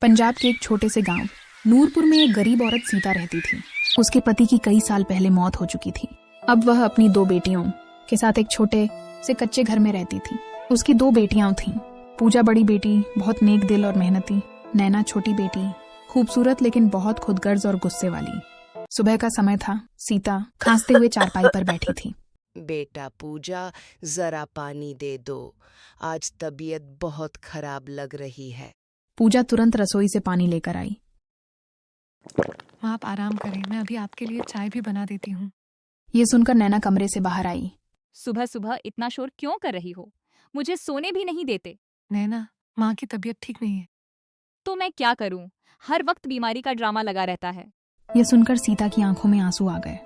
पंजाब के एक छोटे से गांव नूरपुर में एक गरीब औरत सीता रहती थी। उसके पति की कई साल पहले मौत हो चुकी थी। अब वह अपनी 2 बेटियों के साथ एक छोटे से कच्चे घर में रहती थी। उसकी 2 बेटियां थीं। पूजा बड़ी बेटी, बहुत नेक दिल और मेहनती। नैना छोटी बेटी, खूबसूरत लेकिन बहुत खुदगर्ज और गुस्से वाली। सुबह का समय था। सीता खांसते हुए चारपाई पर बैठी थी। बेटा पूजा, जरा पानी दे दो, आज तबीयत बहुत खराब लग रही है। पूजा तुरंत रसोई से पानी लेकर आई। माँ, आप आराम करें, मैं अभी आपके लिए चाय भी बना देती हूँ। ये सुनकर नैना कमरे से बाहर आई। सुबह सुबह इतना शोर क्यों कर रही हो? मुझे सोने भी नहीं देते। नैना, माँ की तबीयत ठीक नहीं है। तो मैं क्या करूं? हर वक्त बीमारी का ड्रामा लगा रहता है। ये सुनकर सीता की आंखों में आंसू आ गए।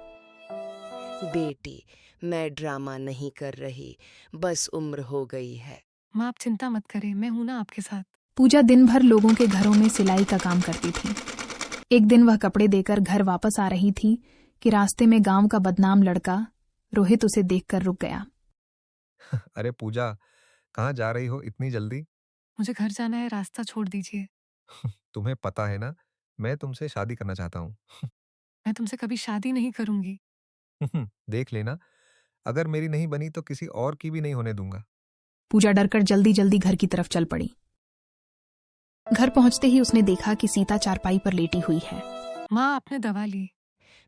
बेटी, मैं ड्रामा नहीं कर रही, बस उम्र हो गई है। माँ, आप चिंता मत करें, मैं हूं ना आपके साथ। पूजा दिन भर लोगों के घरों में सिलाई का काम करती थी। एक दिन वह कपड़े देकर घर वापस आ रही थी कि रास्ते में गांव का बदनाम लड़का रोहित उसे देखकर रुक गया। अरे पूजा, कहाँ जा रही हो इतनी जल्दी? मुझे घर जाना है, रास्ता छोड़ दीजिए। तुम्हें पता है ना, मैं तुमसे शादी करना चाहता हूँ। मैं तुमसे कभी शादी नहीं करूंगी। देख लेना, अगर मेरी नहीं बनी तो किसी और की भी नहीं होने दूंगा। पूजा डरकर जल्दी जल्दी घर की तरफ चल पड़ी। घर पहुंचते ही उसने देखा कि सीता चारपाई पर लेटी हुई है। माँ, आपने दवा ली?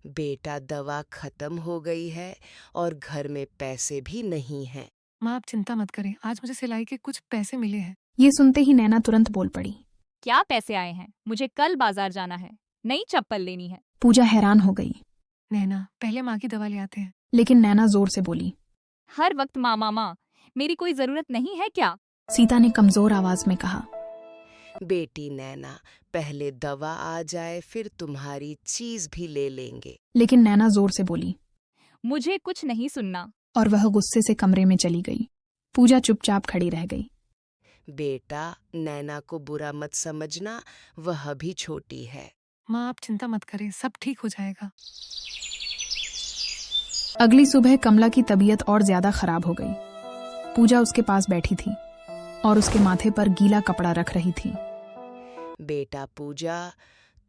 बेटा, दवा खत्म हो गई है और घर में पैसे भी नहीं हैं। माँ, आप चिंता मत करें, आज मुझे सिलाई के कुछ पैसे मिले हैं। ये सुनते ही नैना तुरंत बोल पड़ी। क्या पैसे आए हैं? मुझे कल बाजार जाना है, नई चप्पल लेनी है। पूजा हैरान हो गई, नैना, पहले माँ की दवा ले आते हैं। लेकिन नैना जोर से बोली। हर वक्त माँ माँ माँ, मेरी कोई जरूरत नहीं है क्या? सीता ने कमजोर आवाज में कहा। बेटी नैना, पहले दवा आ जाए फिर तुम्हारी चीज भी ले लेंगे। लेकिन नैना जोर से बोली मुझे कुछ नहीं सुनना। और वह गुस्से से कमरे में चली गई। पूजा चुपचाप खड़ी रह गई। बेटा, नैना को बुरा मत समझना, वह भी छोटी है। माँ, आप चिंता मत करें, सब ठीक हो जाएगा। अगली सुबह कमला की तबीयत और ज्यादा खराब हो गई। पूजा उसके पास बैठी थी और उसके माथे पर गीला कपड़ा रख रही थी। बेटा पूजा,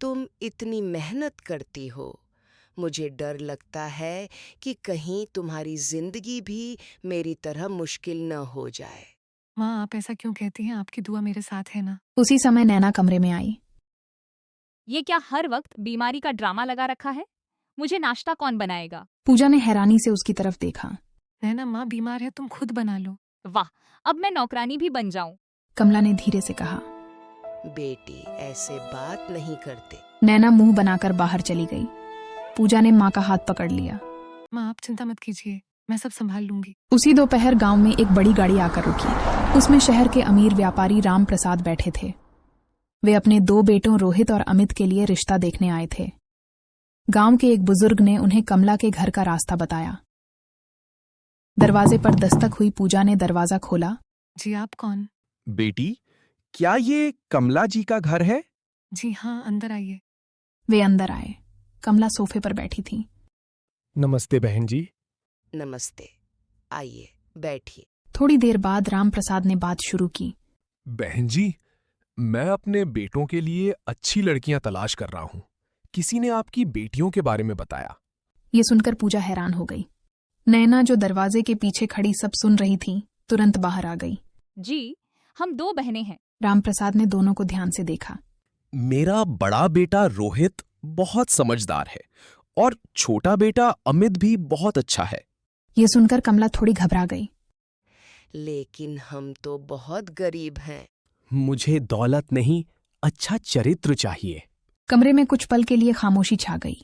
तुम इतनी मेहनत करती हो, मुझे डर लगता है कि कहीं तुम्हारी जिंदगी भी मेरी तरह मुश्किल न हो जाए। माँ, आप ऐसा क्यों कहती हैं? आपकी दुआ मेरे साथ है ना। उसी समय नैना कमरे में आई। ये क्या हर वक्त बीमारी का ड्रामा लगा रखा है? मुझे नाश्ता कौन बनाएगा? पूजा ने हैरानी से उसकी तरफ देखा। नैना, माँ बीमार है, तुम खुद बना लो। वाह, अब मैं नौकरानी भी बन जाऊं। कमला ने धीरे से कहा। बेटी, ऐसे बात नहीं करते। नैना मुंह बनाकर बाहर चली गई। पूजा ने माँ का हाथ पकड़ लिया। माँ, आप चिंता मत कीजिए, मैं सब संभाल लूंगी। उसी दोपहर गांव में एक बड़ी गाड़ी आकर रुकी। उसमें शहर के अमीर व्यापारी राम प्रसाद बैठे थे। वे अपने 2 बेटों रोहित और अमित के लिए रिश्ता देखने आए थे। गांव के एक बुजुर्ग ने उन्हें कमला के घर का रास्ता बताया। दरवाजे पर दस्तक हुई। पूजा ने दरवाजा खोला। जी, आप कौन? बेटी, क्या ये कमला जी का घर है? जी हाँ, अंदर आइए। वे अंदर आए। कमला सोफे पर बैठी थी। नमस्ते बहन जी। नमस्ते, आइए बैठिए। थोड़ी देर बाद राम प्रसाद ने बात शुरू की। बहन जी, मैं अपने बेटों के लिए अच्छी लड़कियां तलाश कर रहा हूं। किसी ने आपकी बेटियों के बारे में बताया। ये सुनकर पूजा हैरान हो गई। नैना, जो दरवाजे के पीछे खड़ी सब सुन रही थी, तुरंत बाहर आ गई। जी, हम 2 बहनें हैं। राम प्रसाद ने दोनों को ध्यान से देखा। मेरा बड़ा बेटा रोहित बहुत समझदार है और छोटा बेटा अमित भी बहुत अच्छा है। ये सुनकर कमला थोड़ी घबरा गई। लेकिन हम तो बहुत गरीब हैं। मुझे दौलत नहीं, अच्छा चरित्र चाहिए। कमरे में कुछ पल के लिए खामोशी छा गई।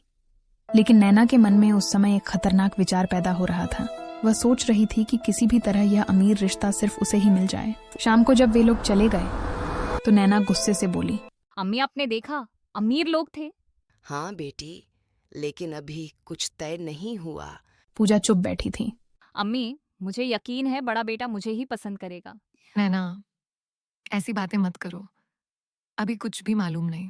लेकिन नैना के मन में उस समय एक खतरनाक विचार पैदा हो रहा था। वह सोच रही थी कि किसी भी तरह यह अमीर रिश्ता सिर्फ उसे ही मिल जाए। शाम को जब वे लोग चले गए तो नैना गुस्से से बोली। अम्मी, आपने देखा, अमीर लोग थे। हाँ बेटी, लेकिन अभी कुछ तय नहीं हुआ। पूजा चुप बैठी थी। अम्मी, मुझे यकीन है बड़ा बेटा मुझे ही पसंद करेगा। नैना, ऐसी बातें मत करो, अभी कुछ भी मालूम नहीं।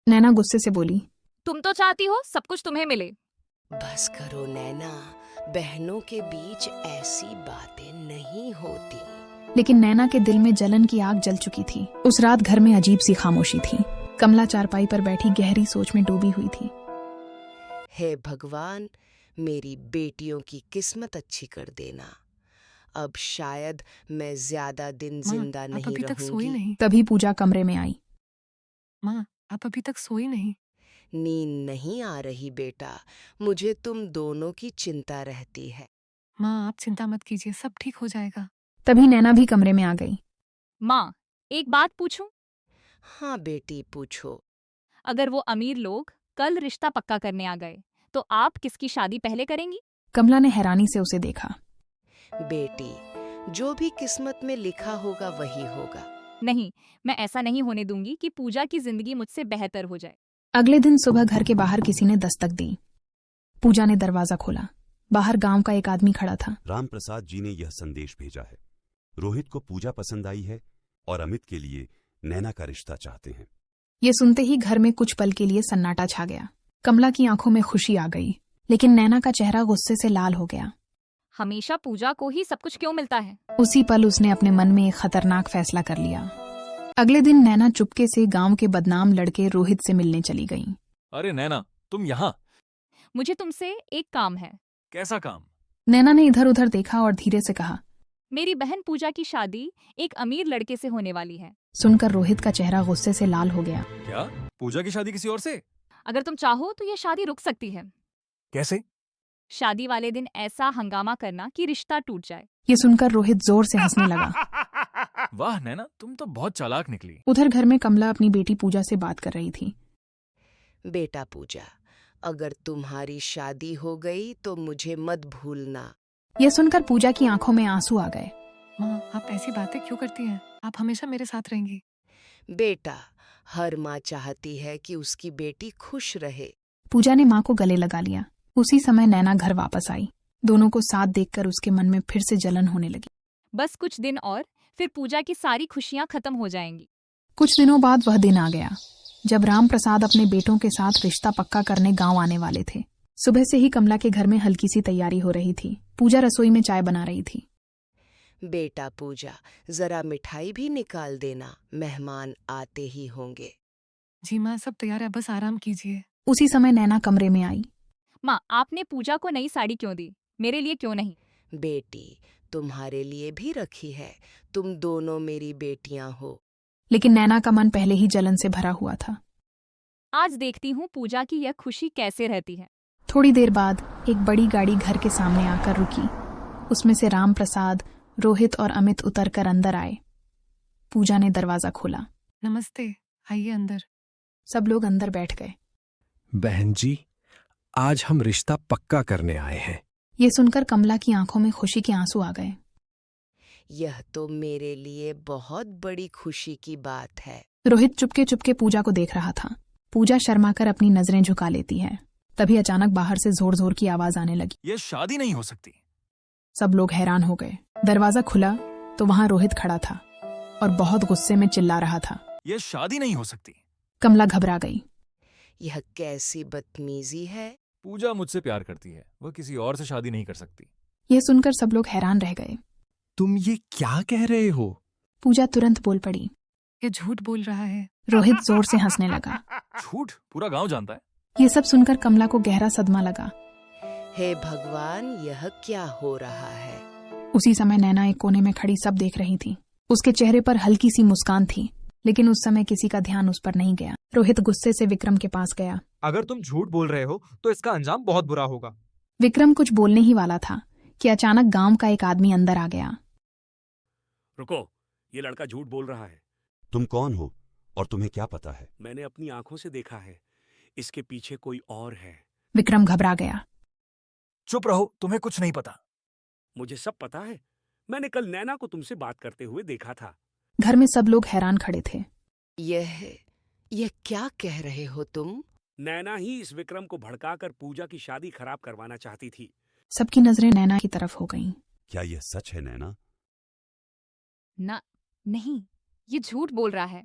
नैना गुस्से से बोली। तुम तो चाहती हो सब कुछ तुम्हें मिले। बस करो नैना, बहनों के बीच ऐसी बातें नहीं होती। लेकिन नैना के दिल में जलन की आग जल चुकी थी। उस रात घर में अजीब सी खामोशी थी। कमला चारपाई पर बैठी गहरी सोच में डूबी हुई थी। हे भगवान, मेरी बेटियों की किस्मत अच्छी कर देना। अब शायद मैं ज्यादा दिन माँ, जिंदा आप नहीं अभी तक सोई रहूंगी। नहीं। तभी पूजा कमरे में आई। माँ, आप अभी तक सोई नहीं। नींद नहीं आ रही बेटा, मुझे तुम दोनों की चिंता रहती है। माँ, आप चिंता मत कीजिए, सब ठीक हो जाएगा। तभी नैना भी कमरे में आ गई। माँ, एक बात पूछूं? हाँ बेटी, पूछो। अगर वो अमीर लोग कल रिश्ता पक्का करने आ गए तो आप किसकी शादी पहले करेंगी? कमला ने हैरानी से उसे देखा। बेटी, जो भी किस्मत में लिखा होगा वही होगा। नहीं, मैं ऐसा नहीं होने दूंगी कि पूजा की जिंदगी मुझसे बेहतर हो जाए। अगले दिन सुबह घर के बाहर किसी ने दस्तक दी। पूजा ने दरवाजा खोला। बाहर गांव का एक आदमी खड़ा था। राम प्रसाद जी ने यह संदेश भेजा है। रोहित को पूजा पसंद आई है और अमित के लिए नैना का रिश्ता चाहते हैं। ये सुनते ही घर में कुछ पल के लिए सन्नाटा छा गया। कमला की आंखों में खुशी आ गई, लेकिन नैना का चेहरा गुस्से से लाल हो गया। हमेशा पूजा को ही सब कुछ क्यों मिलता है? उसी पल उसने अपने मन में एक खतरनाक फैसला कर लिया। अगले दिन नैना चुपके से गांव के बदनाम लड़के रोहित से मिलने चली गई। अरे नैना, तुम यहाँ? मुझे तुमसे एक काम है। कैसा काम? नैना ने इधर उधर देखा और धीरे से कहा। मेरी बहन पूजा की शादी एक अमीर लड़के से होने वाली है। सुनकर रोहित का चेहरा गुस्से से लाल हो गया। क्या? पूजा की शादी किसी और से? अगर तुम चाहो तो ये शादी रुक सकती है। कैसे? शादी वाले दिन ऐसा हंगामा करना कि रिश्ता टूट जाए। ये सुनकर रोहित जोर से हंसने लगा। वाह नैना, तुम तो बहुत चालाक निकली। उधर घर में कमला अपनी बेटी पूजा से बात कर रही थी। बेटा पूजा, अगर तुम्हारी शादी हो गई तो मुझे मत भूलना। यह सुनकर पूजा की आंखों में आंसू आ गए। माँ, आप ऐसी बातें क्यों करती हैं? आप हमेशा मेरे साथ रहेंगी। बेटा, हर माँ चाहती है कि उसकी बेटी खुश रहे। पूजा ने माँ को गले लगा लिया। उसी समय नैना घर वापस आई। दोनों को साथ देखकर उसके मन में फिर से जलन होने लगी। बस कुछ दिन और, फिर पूजा की सारी खुशियां खत्म हो जाएंगी। कुछ दिनों बाद वह दिन आ गया जब राम प्रसाद अपने बेटों के साथ रिश्ता पक्का करने गांव आने वाले थे। सुबह से ही कमला के घर में हल्की सी तैयारी हो रही थी। पूजा रसोई में चाय बना रही थी। बेटा पूजा, जरा मिठाई भी निकाल देना, मेहमान आते ही होंगे। जी माँ, सब तैयार है, बस आराम कीजिए। उसी समय नैना कमरे में आई। माँ, आपने पूजा को नई साड़ी क्यों दी? मेरे लिए क्यों नहीं? बेटी, तुम्हारे लिए भी रखी है। तुम दोनों मेरी बेटियां हो। लेकिन नैना का मन पहले ही जलन से भरा हुआ था। आज देखती हूँ पूजा की यह खुशी कैसे रहती है। थोड़ी देर बाद एक बड़ी गाड़ी घर के सामने आकर रुकी। उसमें से राम प्रसाद, रोहित और अमित उतरकर अंदर आए। पूजा ने दरवाजा खोला। नमस्ते, आइए अंदर। सब लोग अंदर बैठ गए। बहन जी, आज हम रिश्ता पक्का करने आए हैं। ये सुनकर कमला की आंखों में खुशी के आंसू आ गए। यह तो मेरे लिए बहुत बड़ी खुशी की बात है। रोहित चुपके चुपके पूजा को देख रहा था। पूजा शर्माकर अपनी नजरें झुका लेती है। तभी अचानक बाहर से जोर जोर की आवाज आने लगी। ये शादी नहीं हो सकती। सब लोग हैरान हो गए। दरवाजा खुला तो वहां रोहित खड़ा था और बहुत गुस्से में चिल्ला रहा था। ये शादी नहीं हो सकती। कमला घबरा गई। यह कैसी बदतमीजी है? पूजा मुझसे प्यार करती है, वह किसी और से शादी नहीं कर सकती। यह सुनकर सब लोग हैरान रह गए। तुम ये क्या कह रहे हो? पूजा तुरंत बोल पड़ी। ये झूठ बोल रहा है। रोहित जोर से हंसने लगा। झूठ? पूरा गांव जानता है। ये सब सुनकर कमला को गहरा सदमा लगा। हे भगवान, यह क्या हो रहा है? उसी समय नैना एक कोने में खड़ी सब देख रही थी। उसके चेहरे पर हल्की सी मुस्कान थी, लेकिन उस समय किसी का ध्यान उस पर नहीं गया। रोहित गुस्से से विक्रम के पास गया। अगर तुम झूठ बोल रहे हो तो इसका अंजाम बहुत बुरा होगा। विक्रम कुछ बोलने ही वाला था कि अचानक गांव का एक आदमी अंदर आ गया। रुको, ये लड़का झूठ बोल रहा है। तुम कौन हो और तुम्हें क्या पता है? मैंने अपनी आंखों से देखा है, इसके पीछे कोई और है। विक्रम घबरा गया। चुप रहो, तुम्हें कुछ नहीं पता। मुझे सब पता है। मैंने कल नैना को तुमसे बात करते हुए देखा था। घर में सब लोग हैरान खड़े थे। यह क्या कह रहे हो तुम? नैना ही इस विक्रम को भड़काकर पूजा की शादी खराब करवाना चाहती थी। सबकी नजरें नैना की तरफ हो गईं। क्या यह सच है नैना? ना, नहीं, ये झूठ बोल रहा है।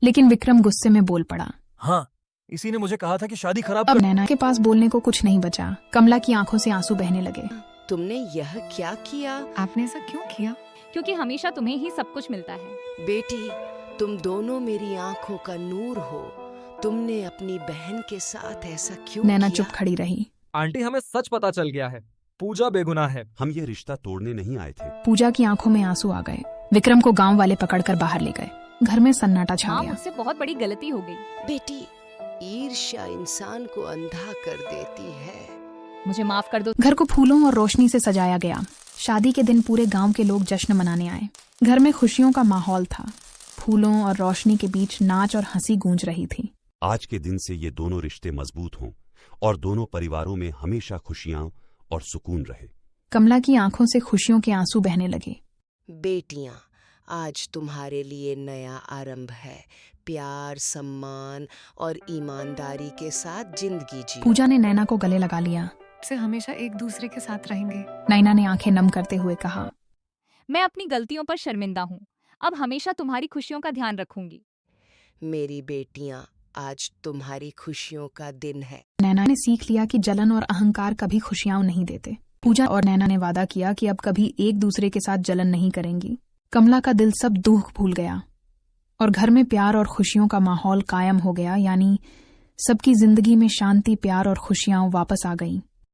लेकिन विक्रम गुस्से में बोल पड़ा। हाँ, इसी ने मुझे कहा था कि शादी खराब अब नैना के पास बोलने को कुछ नहीं बचा। कमला की आंखों से आंसू बहने लगे। तुमने यह क्या किया? आपने ऐसा क्यों किया? क्योंकि हमेशा तुम्हें ही सब कुछ मिलता है। बेटी, तुम दोनों मेरी आंखों का नूर हो। तुमने अपनी बहन के साथ ऐसा क्यों नैना किया? चुप खड़ी रही। आंटी, हमें सच पता चल गया है, पूजा बेगुनाह है। हम ये रिश्ता तोड़ने नहीं आए थे। पूजा की आंखों में आंसू आ गए। विक्रम को गांव वाले पकड़कर बाहर ले गए। घर में सन्नाटा छा माँ, गया। मुझसे बहुत बड़ी गलती हो गई। बेटी, ईर्ष्या इंसान को अंधा कर देती है। मुझे माफ कर दो। घर को फूलों और रोशनी से सजाया गया। शादी के दिन पूरे गांव के लोग जश्न मनाने आए। घर में खुशियों का माहौल था। फूलों और रोशनी के बीच नाच और हंसी गूंज रही थी। आज के दिन से ये दोनों रिश्ते मजबूत हों और दोनों परिवारों में हमेशा खुशियां और सुकून रहे। कमला की आंखों से खुशियों के आंसू बहने लगे। बेटियां, आज तुम्हारे लिए नया आरंभ है। प्यार, सम्मान और ईमानदारी के साथ जिंदगी जियो। पूजा ने नैना को गले लगा लिया। से हमेशा एक दूसरे के साथ रहेंगे। नैना ने आंखें नम करते हुए कहा, मैं अपनी गलतियों पर शर्मिंदा हूँ। अब हमेशा तुम्हारी खुशियों का ध्यान रखूंगी। मेरी बेटियां, आज तुम्हारी खुशियों का दिन है। नैना ने सीख लिया कि जलन और अहंकार कभी खुशियां नहीं देते। पूजा और नैना ने वादा किया कि अब कभी एक दूसरे के साथ जलन नहीं करेंगी। कमला का दिल सब दुख भूल गया और घर में प्यार और खुशियों का माहौल कायम हो गया। यानी सबकी जिंदगी में शांति, प्यार और खुशियां वापस आ गईं।